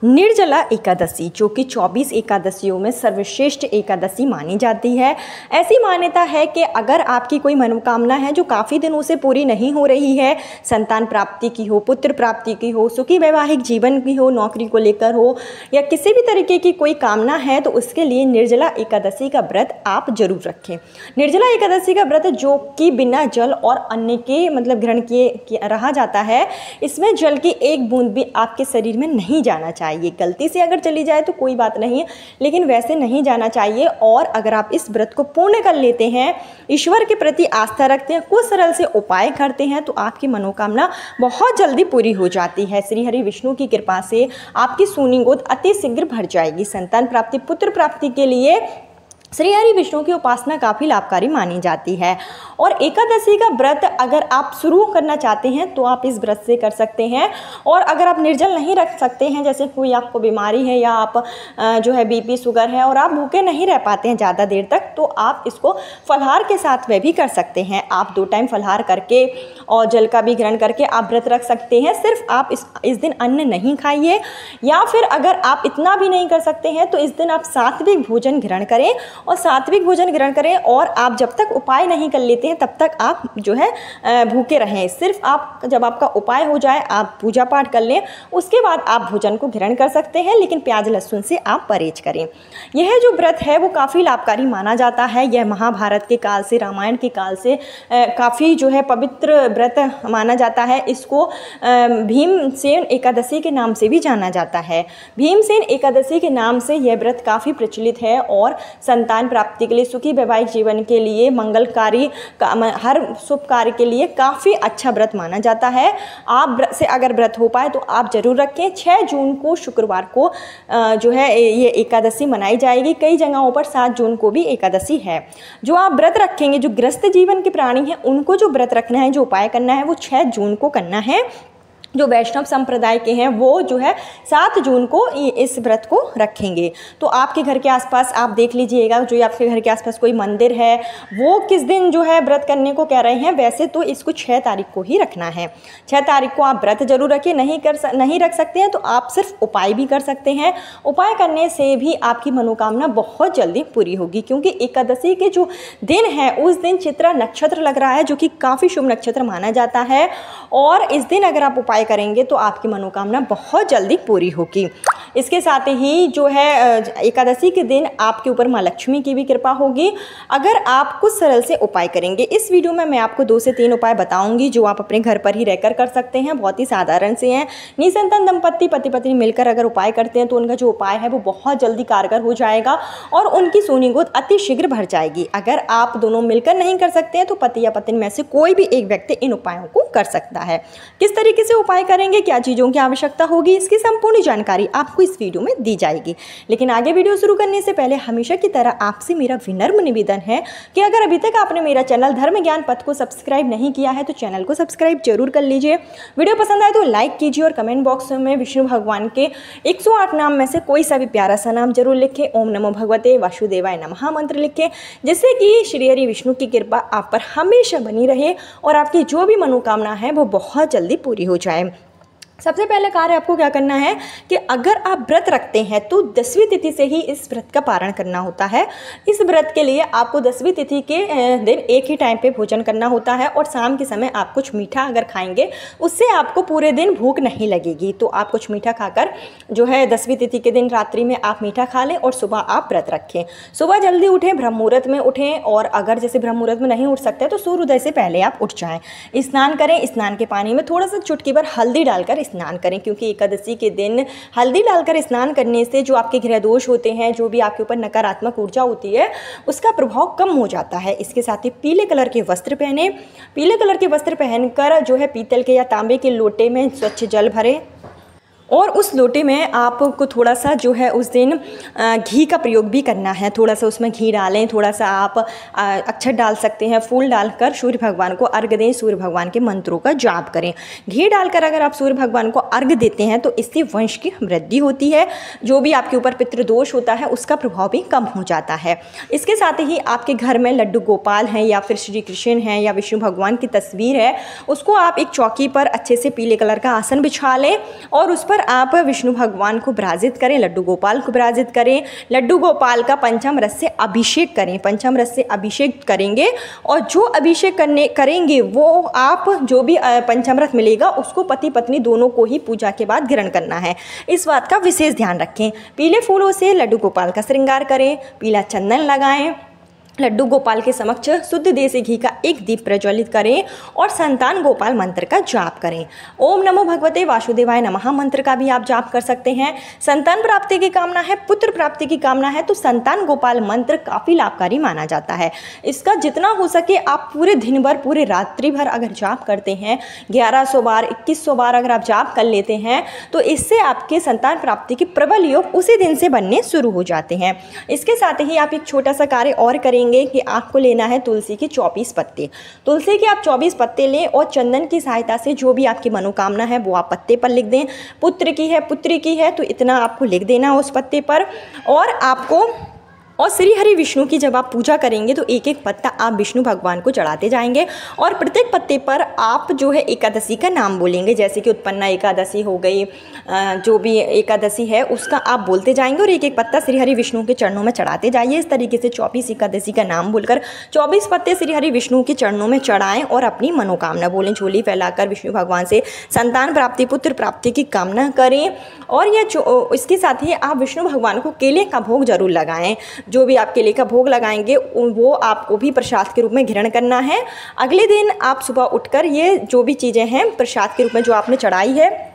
निर्जला एकादशी जो कि 24 एकादशियों में सर्वश्रेष्ठ एकादशी मानी जाती है। ऐसी मान्यता है कि अगर आपकी कोई मनोकामना है जो काफ़ी दिनों से पूरी नहीं हो रही है, संतान प्राप्ति की हो, पुत्र प्राप्ति की हो, सुखी वैवाहिक जीवन की हो, नौकरी को लेकर हो या किसी भी तरीके की कोई कामना है, तो उसके लिए निर्जला एकादशी का व्रत आप जरूर रखें। निर्जला एकादशी का व्रत जो कि बिना जल और अन्न के ग्रहण किए रहा जाता है, इसमें जल की एक बूंद भी आपके शरीर में नहीं जाना चाहिए। गलती से अगर चली जाए तो कोई बात नहीं है, लेकिन वैसे नहीं जाना चाहिए। और अगर आप इस व्रत को पूर्ण कर लेते हैं, ईश्वर के प्रति आस्था रखते हैं, कुछ सरल से उपाय करते हैं, तो आपकी मनोकामना बहुत जल्दी पूरी हो जाती है। श्री हरि विष्णु की कृपा से आपकी सूनी गोद अति शीघ्र भर जाएगी। संतान प्राप्ति, पुत्र प्राप्ति के लिए श्री हरि विष्णु की उपासना काफ़ी लाभकारी मानी जाती है। और एकादशी का व्रत अगर आप शुरू करना चाहते हैं तो आप इस व्रत से कर सकते हैं। और अगर आप निर्जल नहीं रख सकते हैं, जैसे कोई आपको बीमारी है या आप बीपी शुगर है और आप भूखे नहीं रह पाते हैं ज़्यादा देर तक, तो आप इसको फलाहार के साथ में भी कर सकते हैं। आप 2 टाइम फलाहार करके और जल का भी ग्रहण करके आप व्रत रख सकते हैं। सिर्फ आप इस दिन अन्न नहीं खाइए, या फिर अगर आप इतना भी नहीं कर सकते हैं तो इस दिन आप सात्विक भोजन ग्रहण करें। और सात्विक भोजन ग्रहण करें और आप जब तक उपाय नहीं कर लेते हैं तब तक आप भूखे रहें। सिर्फ आप जब आपका उपाय हो जाए, आप पूजा पाठ कर लें, उसके बाद आप भोजन को ग्रहण कर सकते हैं, लेकिन प्याज लहसुन से आप परहेज करें। यह जो व्रत है वो काफ़ी लाभकारी माना जाता है। यह महाभारत के काल से, रामायण के काल से काफ़ी पवित्र व्रत माना जाता है। इसको भीमसेन एकादशी के नाम से भी जाना जाता है। भीमसेन एकादशी के नाम से यह व्रत काफ़ी प्रचलित है और संतान प्राप्ति के लिए, सुखी वैवाहिक जीवन के लिए, मंगलकारी हर शुभ कार्य के लिए काफ़ी अच्छा व्रत माना जाता है। आप से अगर व्रत हो पाए तो आप जरूर रखें। 6 जून को शुक्रवार को ये एकादशी मनाई जाएगी। कई जगहों पर 7 जून को भी एकादशी है। जो आप व्रत रखेंगे, जो गृहस्थ जीवन के प्राणी हैं, उनको जो व्रत रखना है, जो उपाय करना है, वो 6 जून को करना है। जो वैष्णव संप्रदाय के हैं वो 7 जून को इस व्रत को रखेंगे। तो आपके घर के आसपास आप देख लीजिएगा, जो आपके घर के आसपास कोई मंदिर है वो किस दिन व्रत करने को कह रहे हैं। वैसे तो इसको 6 तारीख को ही रखना है। 6 तारीख को आप व्रत जरूर रखें। नहीं रख सकते हैं तो आप सिर्फ उपाय भी कर सकते हैं। उपाय करने से भी आपकी मनोकामना बहुत जल्दी पूरी होगी, क्योंकि एकादशी के जो दिन है उस दिन चित्रा नक्षत्र लग रहा है, जो कि काफ़ी शुभ नक्षत्र माना जाता है। और इस दिन अगर आप उपाय करेंगे तो आपकी मनोकामना बहुत जल्दी पूरी होगी। इसके साथ ही एकादशी के दिन आपके ऊपर माँ लक्ष्मी की भी कृपा होगी अगर आप कुछ सरल से उपाय करेंगे। इस वीडियो में मैं आपको 2 से 3 उपाय बताऊंगी जो आप अपने घर पर ही रहकर कर सकते हैं। बहुत ही साधारण से हैं। निसंतान दंपत्ति पति पत्नी मिलकर अगर उपाय करते हैं तो उनका जो उपाय है वो बहुत जल्दी कारगर हो जाएगा और उनकी सोनी गोद अति शीघ्र भर जाएगी। अगर आप दोनों मिलकर नहीं कर सकते हैं तो पति या पत्नी में से कोई भी एक व्यक्ति इन उपायों को कर सकता है। किस तरीके से उपाय करेंगे, क्या चीज़ों की आवश्यकता होगी, इसकी संपूर्ण जानकारी आपको इस वीडियो में दी जाएगी। लेकिन आगे वीडियो शुरू करने से पहले हमेशा की तरह आपसे मेरा विनम्र निवेदन है कि अगर अभी तक आपने मेरा चैनल धर्म ज्ञान पथ को सब्सक्राइब नहीं किया है तो चैनल को सब्सक्राइब जरूर कर लीजिए। वीडियो पसंद आए तो लाइक कीजिए और कमेंट बॉक्स में विष्णु भगवान के 108 नाम में से कोई सा भी प्यारा सा नाम जरूर लिखें। ओम नमो भगवते वासुदेवाय नमः मंत्र लिखें, जिससे कि श्री हरि विष्णु की कृपा आप पर हमेशा बनी रहे और आपकी जो भी मनोकामना है वो बहुत जल्दी पूरी हो जाए। सबसे पहले कार्य आपको क्या करना है कि अगर आप व्रत रखते हैं तो 10वीं तिथि से ही इस व्रत का पारण करना होता है। इस व्रत के लिए आपको 10वीं तिथि के दिन एक ही टाइम पे भोजन करना होता है और शाम के समय आप कुछ मीठा अगर खाएंगे उससे आपको पूरे दिन भूख नहीं लगेगी। तो आप कुछ मीठा खाकर 10वीं तिथि के दिन रात्रि में आप मीठा खा लें और सुबह आप व्रत रखें। सुबह जल्दी उठें, ब्रह्म मुहूर्त में उठें, और अगर जैसे ब्रह्म मुहूर्त में नहीं उठ सकते तो सूर्योदय से पहले आप उठ जाएँ। स्नान करें। स्नान के पानी में थोड़ा सा चुटकी भर हल्दी डालकर स्नान करें, क्योंकि एकादशी के दिन हल्दी डालकर स्नान करने से जो आपके ग्रह दोष होते हैं, जो भी आपके ऊपर नकारात्मक ऊर्जा होती है, उसका प्रभाव कम हो जाता है। इसके साथ ही पीले कलर के वस्त्र पहने। पीले कलर के वस्त्र पहनकर पीतल के या तांबे के लोटे में स्वच्छ जल भरें और उस लोटे में आपको थोड़ा सा उस दिन घी का प्रयोग भी करना है। थोड़ा सा उसमें घी डालें, थोड़ा सा आप अक्षत डाल सकते हैं, फूल डालकर सूर्य भगवान को अर्घ दें। सूर्य भगवान के मंत्रों का जाप करें। घी डालकर अगर आप सूर्य भगवान को अर्घ देते हैं तो इससे वंश की वृद्धि होती है। जो भी आपके ऊपर पितृदोष होता है उसका प्रभाव भी कम हो जाता है। इसके साथ ही आपके घर में लड्डू गोपाल हैं या फिर श्री कृष्ण हैं या विष्णु भगवान की तस्वीर है, उसको आप एक चौकी पर अच्छे से पीले कलर का आसन बिछा लें और उस पर पर आप विष्णु भगवान को विराजित करें, लड्डू गोपाल को विराजित करें। लड्डू गोपाल का पंचम रस से अभिषेक करें, पंचम रस से अभिषेक करेंगे और जो अभिषेक करेंगे वो आप जो भी पंचम रस मिलेगा उसको पति पत्नी दोनों को ही पूजा के बाद ग्रहण करना है। इस बात का विशेष ध्यान रखें। पीले फूलों से लड्डू गोपाल का श्रृंगार करें, पीला चंदन लगाएं, लड्डू गोपाल के समक्ष शुद्ध देसी घी का एक दीप प्रज्वलित करें और संतान गोपाल मंत्र का जाप करें। ओम नमो भगवते वासुदेवाय नमः मंत्र का भी आप जाप कर सकते हैं। संतान प्राप्ति की कामना है, पुत्र प्राप्ति की कामना है तो संतान गोपाल मंत्र काफ़ी लाभकारी माना जाता है। इसका जितना हो सके आप पूरे दिन भर, पूरे रात्रि भर अगर जाप करते हैं, 1100 बार 2100 बार अगर आप जाप कर लेते हैं तो इससे आपके संतान प्राप्ति के प्रबल योग उसी दिन से बनने शुरू हो जाते हैं। इसके साथ ही आप एक छोटा सा कार्य और करेंगे कि आपको लेना है तुलसी के 24 पत्ते। तुलसी के आप 24 पत्ते लें और चंदन की सहायता से जो भी आपकी मनोकामना है वो आप पत्ते पर लिख दें। पुत्र की है, पुत्री की है तो इतना आपको लिख देना उस पत्ते पर। और श्री हरि विष्णु की जब आप पूजा करेंगे तो एक एक पत्ता आप विष्णु भगवान को चढ़ाते जाएंगे और प्रत्येक पत्ते पर आप जो है एकादशी का नाम बोलेंगे, जैसे कि उत्पन्ना एकादशी हो गई, जो भी एकादशी है उसका आप बोलते जाएंगे और एक एक पत्ता श्री हरि विष्णु के चरणों में चढ़ाते जाइए। इस तरीके से 24 एकादशी का नाम बोलकर 24 पत्ते श्री हरि विष्णु के चरणों में चढ़ाएं और अपनी मनोकामना बोलें। झोली फैलाकर विष्णु भगवान से संतान प्राप्ति, पुत्र प्राप्ति की कामना करें। और इसके साथ ही आप विष्णु भगवान को केले का भोग जरूर लगाएं। जो भी आप केले का भोग लगाएंगे वो आपको भी प्रसाद के रूप में ग्रहण करना है। अगले दिन आप सुबह उठकर ये जो भी चीज़ें हैं प्रसाद के रूप में जो आपने चढ़ाई है,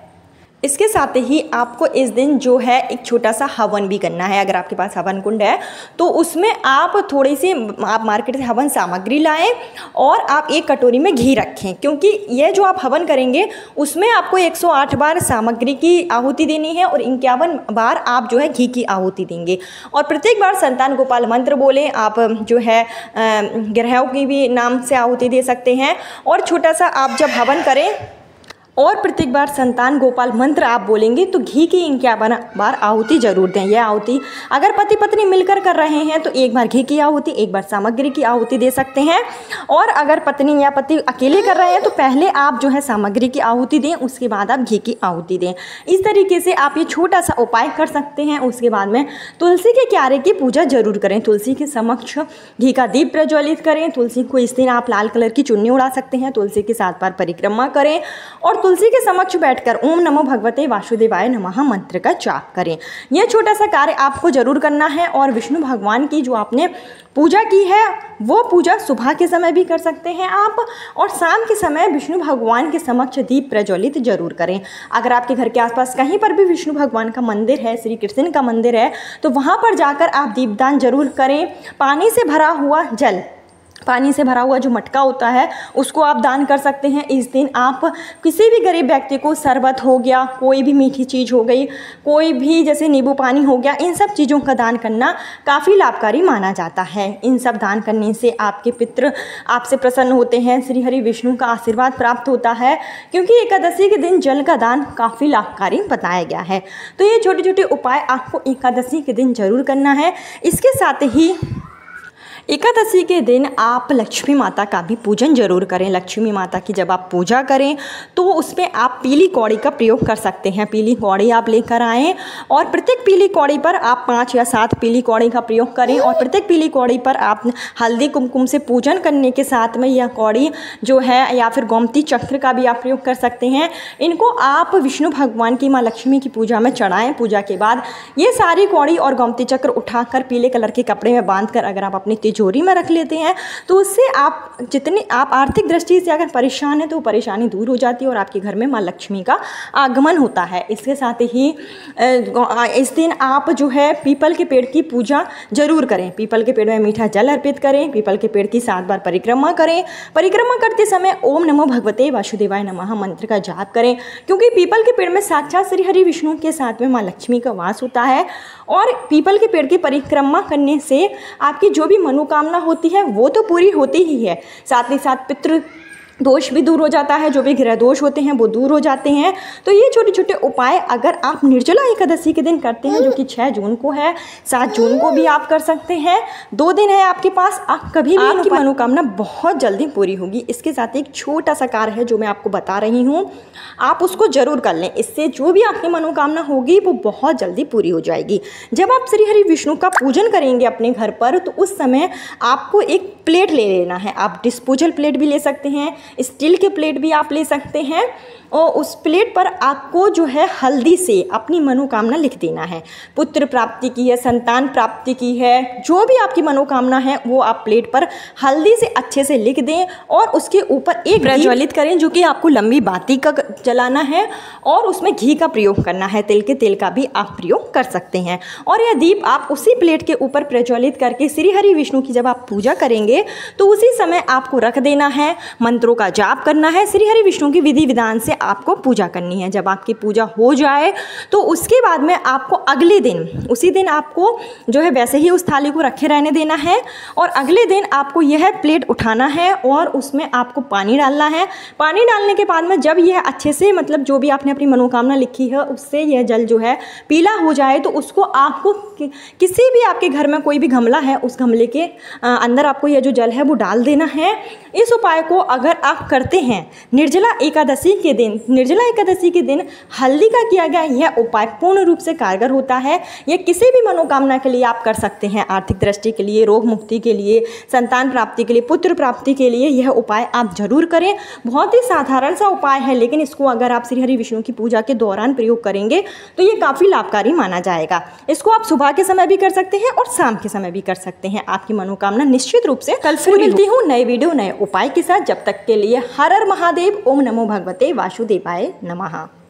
इसके साथ ही आपको इस दिन जो है एक छोटा सा हवन भी करना है। अगर आपके पास हवन कुंड है तो उसमें आप थोड़ी सी आप मार्केट से हवन सामग्री लाएं और आप एक कटोरी में घी रखें, क्योंकि ये जो आप हवन करेंगे उसमें आपको 108 बार सामग्री की आहुति देनी है और 51 बार आप जो है घी की आहुति देंगे। और प्रत्येक बार संतान गोपाल मंत्र बोलें। आप जो है ग्रहों की भी नाम से आहुति दे सकते हैं। और छोटा सा आप जब हवन करें और प्रत्येक बार संतान गोपाल मंत्र आप बोलेंगे तो घी की 51 बार आहुति जरूर दें। यह आहुति अगर पति पत्नी मिलकर कर रहे हैं तो एक बार घी की आहुति, एक बार सामग्री की आहुति दे सकते हैं। और अगर पत्नी या पति अकेले कर रहे हैं तो पहले आप जो है सामग्री की आहुति दें, उसके बाद आप घी की आहुति दें। इस तरीके से आप ये छोटा सा उपाय कर सकते हैं। उसके बाद में तुलसी के क्यारे की पूजा जरूर करें। तुलसी के समक्ष घी का दीप प्रज्वलित करें। तुलसी को इस दिन आप लाल कलर की चुन्नी उड़ा सकते हैं। तुलसी के 7 बार परिक्रमा करें और तुलसी के समक्ष बैठकर ओम नमो भगवते वासुदेवाय नमः मंत्र का जाप करें। यह छोटा सा कार्य आपको जरूर करना है। और विष्णु भगवान की जो आपने पूजा की है वो पूजा सुबह के समय भी कर सकते हैं आप, और शाम के समय विष्णु भगवान के समक्ष दीप प्रज्वलित जरूर करें। अगर आपके घर के आसपास कहीं पर भी विष्णु भगवान का मंदिर है, श्री कृष्ण का मंदिर है, तो वहाँ पर जाकर आप दीपदान जरूर करें। पानी से भरा हुआ जल, पानी से भरा हुआ जो मटका होता है उसको आप दान कर सकते हैं। इस दिन आप किसी भी गरीब व्यक्ति को शरबत हो गया, कोई भी मीठी चीज़ हो गई, कोई भी जैसे नींबू पानी हो गया, इन सब चीज़ों का दान करना काफ़ी लाभकारी माना जाता है। इन सब दान करने से आपके पितृ आपसे प्रसन्न होते हैं, श्री हरि विष्णु का आशीर्वाद प्राप्त होता है, क्योंकि एकादशी के दिन जल का दान काफ़ी लाभकारी बताया गया है। तो ये छोटे छोटे उपाय आपको एकादशी के दिन जरूर करना है। इसके साथ ही एकादशी के दिन आप लक्ष्मी माता का भी पूजन जरूर करें। लक्ष्मी माता की जब आप पूजा करें तो उसमें आप पीली कौड़ी का प्रयोग कर सकते हैं। पीली कौड़ी आप लेकर आएँ और प्रत्येक पीली कौड़ी पर आप 5 या 7 पीली कौड़ी का प्रयोग करें। और प्रत्येक पीली कौड़ी पर आप हल्दी कुमकुम से पूजन करने के साथ में यह कौड़ी जो है या फिर गोमती चक्र का भी आप प्रयोग कर सकते हैं। इनको आप विष्णु भगवान की माँ लक्ष्मी की पूजा में चढ़ाएँ। पूजा के बाद ये सारी कौड़ी और गोमती चक्र उठाकर पीले कलर के कपड़े में बांधकर अगर आप अपनी तिजोरी में रख लेते हैं तो उससे आप जितनी आप आर्थिक दृष्टि से अगर परेशान हैं तो वो परेशानी दूर हो जाती है और आपके घर में माँ लक्ष्मी का आगमन होता है। इसके साथ ही इस दिन आप जो है पीपल के पेड़ की पूजा जरूर करें। पीपल के पेड़ में मीठा जल अर्पित करें। पीपल के पेड़ की 7 बार परिक्रमा करें। परिक्रमा करते समय ओम नमो भगवते वासुदेवाय नमः मंत्र का जाप करें, क्योंकि पीपल के पेड़ में साक्षात श्री हरि विष्णु के साथ में माँ लक्ष्मी का वास होता है। और पीपल के पेड़ की परिक्रमा करने से आपकी जो भी मनोकामना होती है वो तो पूरी होती ही है, साथ ही साथ दोष भी दूर हो जाता है, जो भी ग्रह दोष होते हैं वो दूर हो जाते हैं। तो ये छोटे छोटे उपाय अगर आप निर्जला एकादशी के दिन करते हैं, जो कि 6 जून को है, 7 जून को भी आप कर सकते हैं, 2 दिन है आपके पास, आप कभी भी आपकी मनोकामना बहुत जल्दी पूरी होगी। इसके साथ एक छोटा सा कार्य है जो मैं आपको बता रही हूँ, आप उसको जरूर कर लें, इससे जो भी आपकी मनोकामना होगी वो बहुत जल्दी पूरी हो जाएगी। जब आप श्री हरि विष्णु का पूजन करेंगे अपने घर पर, तो उस समय आपको एक प्लेट ले लेना है। आप डिस्पोजल प्लेट भी ले सकते हैं, स्टील के प्लेट भी आप ले सकते हैं, और उस प्लेट पर आपको जो है हल्दी से अपनी मनोकामना लिख देना है। पुत्र प्राप्ति की है, संतान प्राप्ति की है, जो भी आपकी मनोकामना है वो आप प्लेट पर हल्दी से अच्छे से लिख दें और उसके ऊपर एक प्रज्वलित करें, जो कि आपको लंबी बाती का जलाना है और उसमें घी का प्रयोग करना है, तिल के तेल का भी आप प्रयोग कर सकते हैं। और यह दीप आप उसी प्लेट के ऊपर प्रज्वलित करके श्री हरि विष्णु की जब आप पूजा करेंगे तो उसी समय आपको रख देना है, मंत्रों का जाप करना है, श्री हरि विष्णु की विधि विधान से आपको पूजा करनी है। जब आपकी पूजा हो जाए तो उसके बाद में आपको अगले दिन, उसी दिन आपको जो है वैसे ही उस थाली को रखे रहने देना है, और अगले दिन आपको यह प्लेट उठाना है और उसमें आपको पानी डालना है। पानी डालने के बाद में जब यह अच्छे से, मतलब जो भी आपने अपनी मनोकामना लिखी है उससे यह जल जो है पीला हो जाए, तो उसको आपको किसी भी आपके घर में कोई भी गमला है उस गमले के अंदर आपको यह जो जल है वो डाल देना है। इस उपाय को अगर आप करते हैं निर्जला एकादशी के दिन, निर्जला एकादशी के दिन हल्दी का किया गया यह उपाय पूर्ण रूप से कारगर होता है। यह किसी भी मनोकामना के लिए आप कर सकते हैं, आर्थिक दृष्टि के लिए, रोग मुक्ति के लिए, संतान प्राप्ति के लिए, पुत्र प्राप्ति के लिए यह उपाय आप जरूर करें। बहुत ही साधारण सा उपाय है, लेकिन इसको अगर आप श्री हरि विष्णु की पूजा के दौरान प्रयोग करेंगे तो ये काफ़ी लाभकारी माना जाएगा। इसको आप सुबह के समय भी कर सकते हैं और शाम के समय भी कर सकते हैं। आपकी मनोकामना निश्चित रूप से कल फिर मिलती हूँ नए वीडियो नए उपाय के साथ। जब तक के लिए हर हर महादेव, ओम नमो भगवते वासुदेवाय नमः।